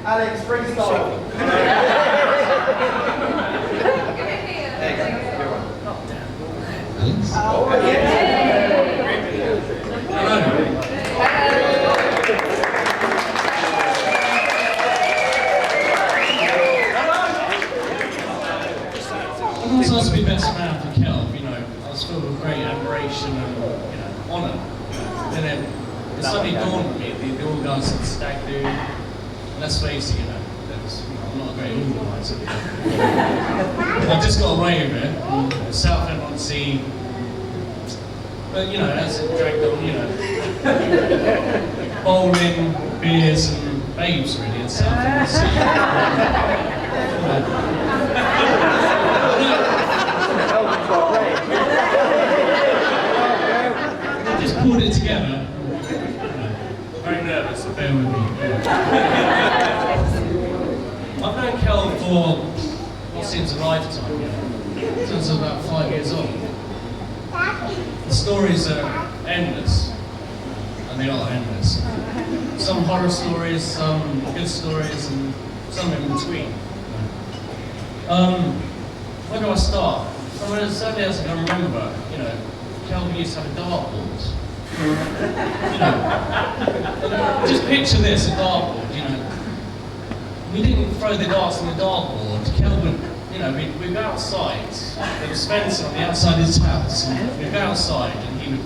Alex, freestyle. I was asked to be best man for Kelv, you know, I was filled with great admiration and, you know, honour. Then it suddenly dawned on me, the organisers of Stag Do, let's face it, you know, I'm not a great organiser. I just got away with it, Southend-on-Sea, but you know, as it dragged on, you know, bowling, beers and babes really, and Southend-on-Sea. I just pulled it together. Very nervous, so bear with me. I've known Kelv for what seems a lifetime, you know, since I was about 5 years old. The stories are endless, and they are endless. Some horror stories, some good stories, and some in between. Where do I start? From as early as I can remember, you know, Kelv used to have a dartboard. You know, just picture this, a dartboard, you know. We didn't throw the darts on the dartboard. Kelv would, you know, we'd go outside. There was fencing on the outside of his house. And we'd go outside and we'd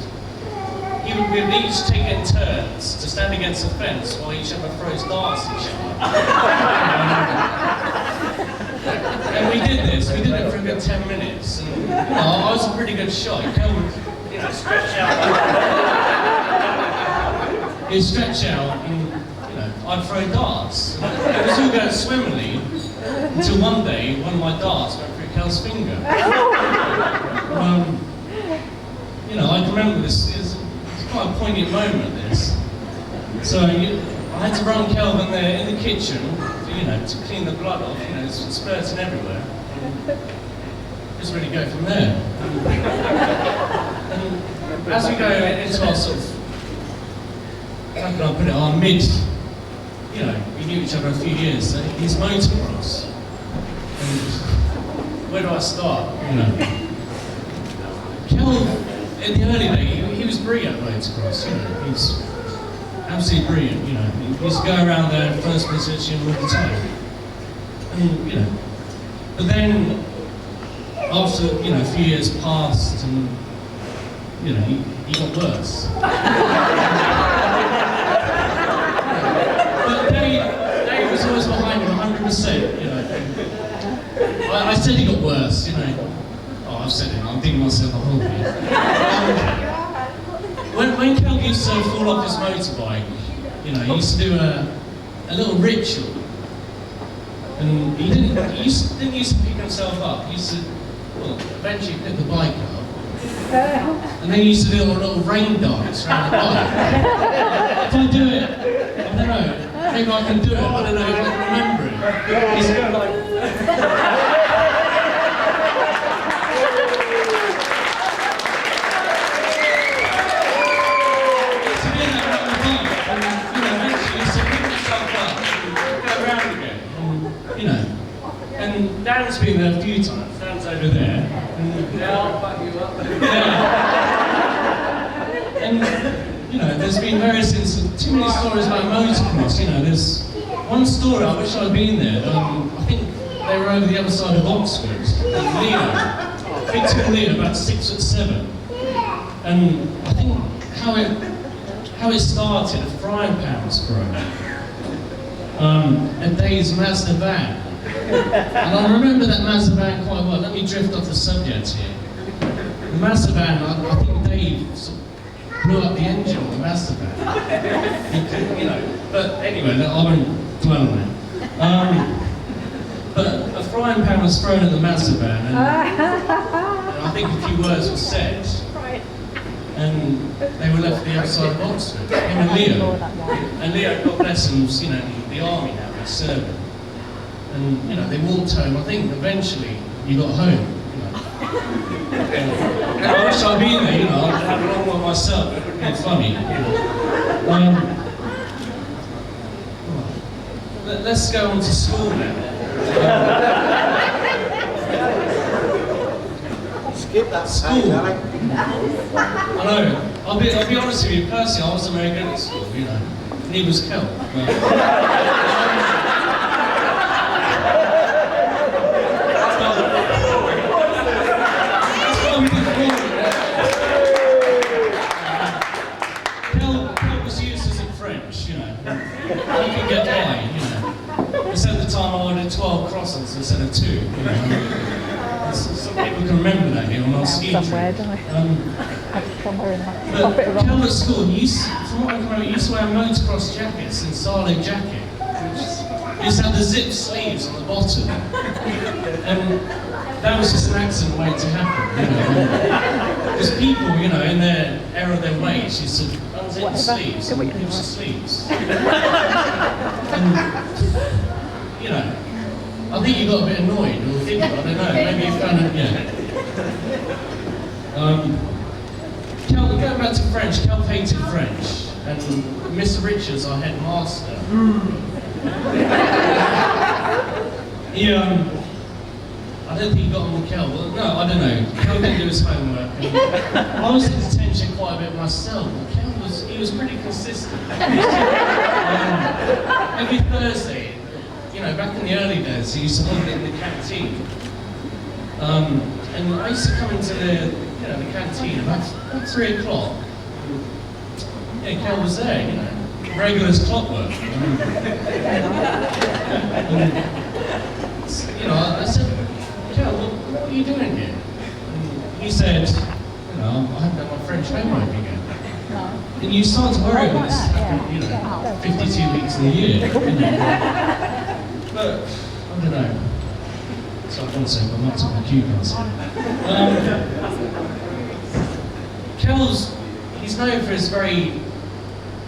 each take it in turns to stand against the fence while each other throws darts at each other. And we did it for a good 10 minutes. And, you know, I was a pretty good shot. Kelv would, you know, stretch out. He'd stretch out and, you know, I'd throw darts. It was all going swimmingly until one day, one of my darts went through Kelv's finger. You know, I can remember this, it's quite a poignant moment, this. So I had to run Kelv in there in the kitchen, you know, to clean the blood off, you know, it's spurting everywhere. Just really go from there. And as we go into our sort of, how can I put it, our mid, you know, we knew each other a few years, so he's motocross. And where do I start, you know? Kelv, in the early days, he was brilliant at motocross, you know, he's absolutely brilliant, you know. He used to go around there in first position all the time. And, you know, but then, after, you know, a few years passed and, you know, he got worse. But Dave was always behind him 100%, you know. I said he got worse, you know. Oh, I've said it, I'm digging myself a hole here. When Kelv used to fall off his motorbike, you know, he used to do a little ritual. And he didn't used to pick himself up. He used to, well, eventually pick the bike up. And then he used to do a little rain dance around the bike. If I do it, I don't know, maybe I can do it, I don't know if I can remember it. He's going like... And Dan's been there a few times. Dan's over there. And I'll back you up. Yeah. And, you know, there's been various instances, too many stories about motocross. You know, there's one story, I wish I'd been there. I think they were over the other side of Oxford. Leo, big tall Leo, about 6'7". And I think how it started, a frying pan was thrown. A Dave's Mazda van. And I remember that Mazda van quite well. Let me drift off the subject here. The Mazda van, I think Dave sort of blew up the engine of the Mazda van. You know, but anyway, I won't dwell on it. But a frying pan was thrown at the Mazda van, and I think a few words were said, and they were left at the outside of Oxford. Him and Leo. And Leo, God bless him, was, you know, the army now, he's serving. And, you know, they walked home. I think eventually you got home, you know. And I wish I'd been there, you know, I'd have a long one myself. It would have been funny. Let's go on to school now. Skip that School. Alex. I know. I'll be honest with you. Personally, I wasn't very good at school. You know, neither was Kel. Kel was useless in French. You know, I could get by. You know, except the time I ordered 12 croissants instead of 2. You know. Some people can remember that here on our ski trip. Somewhere, don't I? Somewhere in that. Pop it But around. Kel at school, he used, from what I can remember, he used to wear motocross jackets and Salo jacket. He used to have the zip sleeves on the bottom. And that was just an accident waiting to happen, you know. Because people, you know, in their error of their ways, used to unzip the sleeves and use the sleeves. And, you know, I think you got a bit annoyed, or did you? I don't know. Maybe you found it, yeah. Kel, going back to French, Kel hated French, and Mr. Richards, our headmaster, he, I don't think he got on with Kel. Well, no, I don't know. Kel didn't do his homework. And I was in detention quite a bit myself, but Kel was pretty consistent. Every Thursday, you know, back in the early days, he used to hold it in the canteen. And I used to come into the canteen about 3 o'clock. Yeah, Kel was there, you know, regular as clockwork. You know, I said, Kel, what are you doing here? And he said, you know, I haven't done my French homework again. And you start to worry about this happening, you know, 52 weeks in a year. You know. But, I don't know. So I want to say, I'm not talking about cucumbers. Kel's, he's known for his very,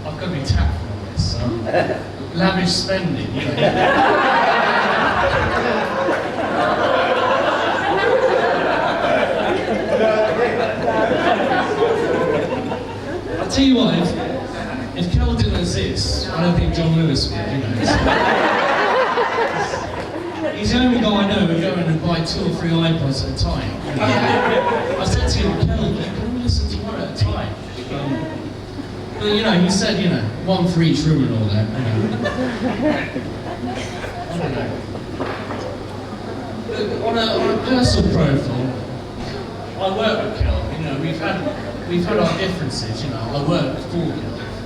I've got to be tactful on this, lavish spending, you know. I'll tell you what, if Kel didn't exist, I don't think John Lewis would, you know. He's the only guy I know who go in and buy 2 or 3 iPods at a time. I said to him, Kel, can we listen to one at a time? But you know, he said, you know, 1 for each room and all that. You know. I don't know. But on a personal profile, I work with Kel. You know, we've had our differences. You know, I work for Kel.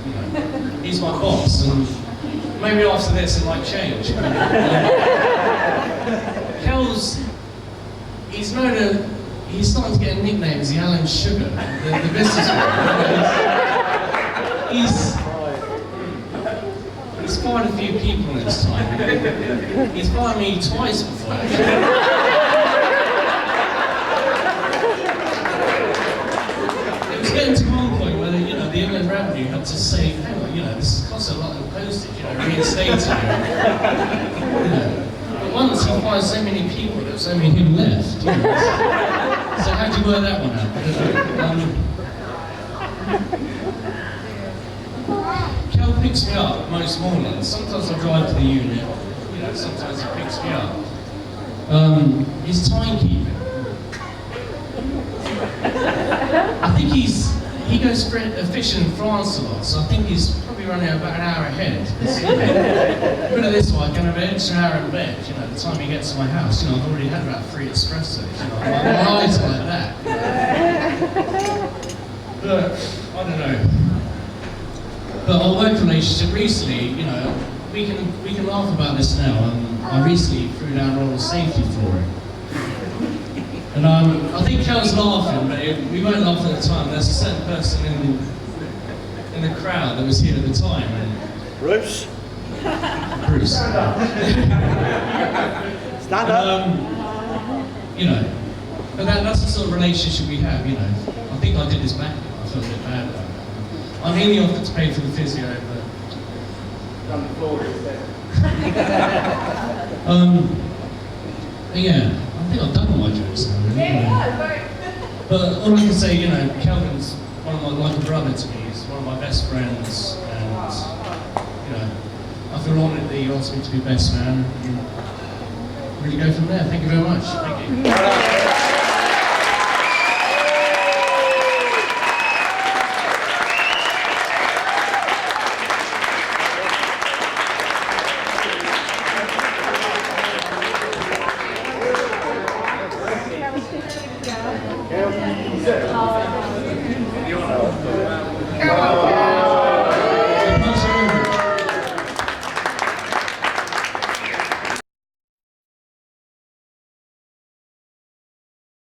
You know, he's my boss, and maybe after this it might change. Kel's, he's starting to get a nickname as the Alan Sugar, the businessman. He's fired a few people in his time. He's fired me twice before. It was getting to one point where you know the Inland Revenue had to say, hang on, you know, this has cost a lot of postage, you know, reinstating it. You know. But once he fired so many people, there was only him left. You know. So how do you work that one out? Kel picks me up most mornings. Sometimes I drive to the unit, you know, sometimes he picks me up. His timekeeping. I think he goes fishing in France a lot, so I think he's probably running about an hour ahead. Put it this way, I can have an extra hour in bed, you know, the time he gets to my house. You know, I've already had about 3 espressos, you know, my eyes are like that. But, I don't know. But our work relationship recently, you know, we can laugh about this now. I recently threw down roller safety flooring. And I think Kel's laughing, but we weren't laughing at the time. There's a certain person in the crowd that was here at the time. And Bruce? Bruce. Stand up. You know, but that's the sort of relationship we have, you know. I think I did this back, I feel a bit bad about that. I nearly offered to pay for the physio, but... Done the floor instead. But yeah, I think I've done all my jokes now, really. You know. But all I can say, you know, Kelvin's one of my, like a brother to me. He's one of my best friends, and, you know, I feel honoured that he asked me to be best man, and really go from there. Thank you very much. Thank you. Kelvin,